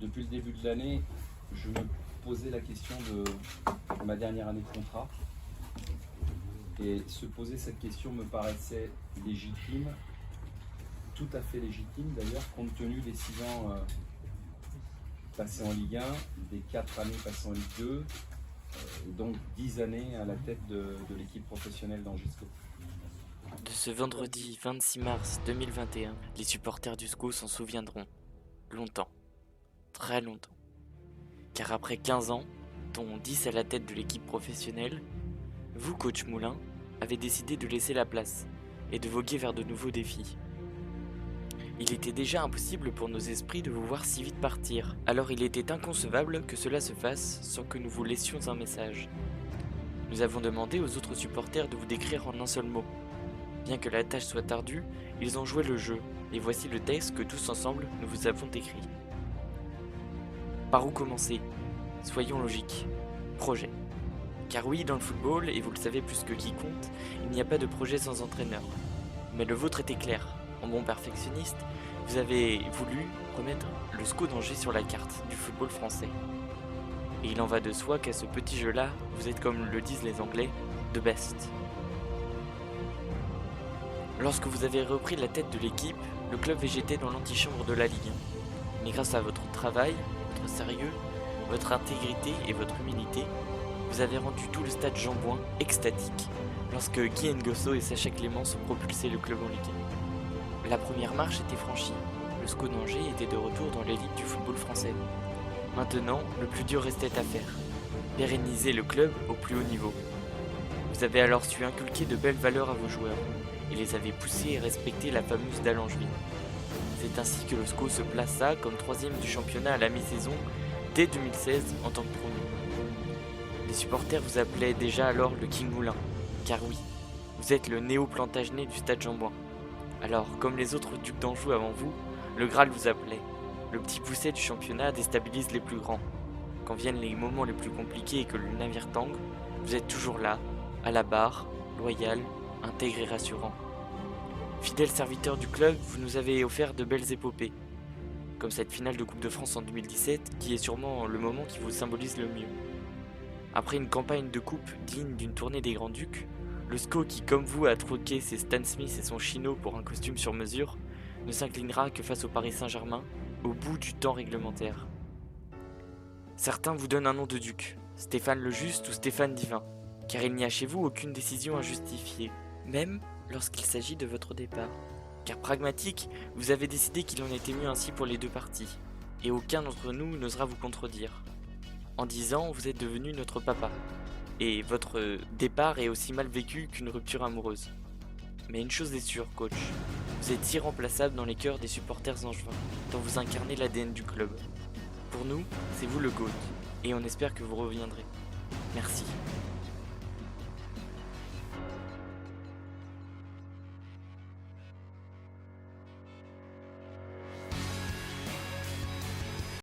Depuis le début de l'année, je me posais la question de ma dernière année de contrat. Et se poser cette question me paraissait légitime, tout à fait légitime d'ailleurs, compte tenu des 6 ans passés en Ligue 1, des 4 années passées en Ligue 2, et donc 10 années à la tête de l'équipe professionnelle d'Angisco. De ce vendredi 26 mars 2021, les supporters du SCO s'en souviendront. Longtemps. Très longtemps. Car après 15 ans, dont 10 à la tête de l'équipe professionnelle, vous, coach Moulin, avez décidé de laisser la place et de voguer vers de nouveaux défis. Il était déjà impossible pour nos esprits de vous voir si vite partir, alors il était inconcevable que cela se fasse sans que nous vous laissions un message. Nous avons demandé aux autres supporters de vous décrire en un seul mot. Bien que la tâche soit ardue, ils ont joué le jeu, et voici le texte que tous ensemble nous vous avons décrit. Par où commencer? Soyons logiques. Projet. Car oui, dans le football, et vous le savez plus que quiconque, il n'y a pas de projet sans entraîneur. Mais le vôtre était clair. En bon perfectionniste, vous avez voulu remettre le SCO d'Angers sur la carte du football français. Et il en va de soi qu'à ce petit jeu-là, vous êtes, comme le disent les Anglais, the best. Lorsque vous avez repris la tête de l'équipe, le club végétait dans l'antichambre de la Ligue 1. Mais grâce à votre travail, votre sérieux, votre intégrité et votre humilité, vous avez rendu tout le stade Jean-Bouin extatique lorsque Guy Ngosso et Sacha Clémence ont propulsé le club en Ligue 1. La première marche était franchie. Le SCO d'Angers était de retour dans l'élite du football français. Maintenant, le plus dur restait à faire. Pérenniser le club au plus haut niveau. Vous avez alors su inculquer de belles valeurs à vos joueurs et les avez poussés à respecter la fameuse dalle angevine. C'est ainsi que le SCO se plaça comme 3e du championnat à la mi-saison dès 2016 en tant que promu. Les supporters vous appelaient déjà alors le King Moulin, car oui, vous êtes le néo-Plantagenet du stade Jean-Bouin. Alors, comme les autres ducs d'Anjou avant vous, le Graal vous appelait. Le petit pousset du championnat déstabilise les plus grands. Quand viennent les moments les plus compliqués et que le navire tangue, vous êtes toujours là, à la barre, loyal, intègre et rassurant. Fidèle serviteur du club, vous nous avez offert de belles épopées, comme cette finale de Coupe de France en 2017, qui est sûrement le moment qui vous symbolise le mieux. Après une campagne de coupe digne d'une tournée des Grands-Ducs, le SCO qui, comme vous, a troqué ses Stan Smith et son chino pour un costume sur mesure, ne s'inclinera que face au Paris Saint-Germain, au bout du temps réglementaire. Certains vous donnent un nom de duc, Stéphane le Juste ou Stéphane Divin, car il n'y a chez vous aucune décision injustifiée, même lorsqu'il s'agit de votre départ. Car pragmatique, vous avez décidé qu'il en était mieux ainsi pour les deux parties, et aucun d'entre nous n'osera vous contredire. En 10 ans, vous êtes devenu notre papa, et votre départ est aussi mal vécu qu'une rupture amoureuse. Mais une chose est sûre, coach, vous êtes irremplaçable dans les cœurs des supporters angevins, dont vous incarnez l'ADN du club. Pour nous, c'est vous le GOAT, et on espère que vous reviendrez. Merci.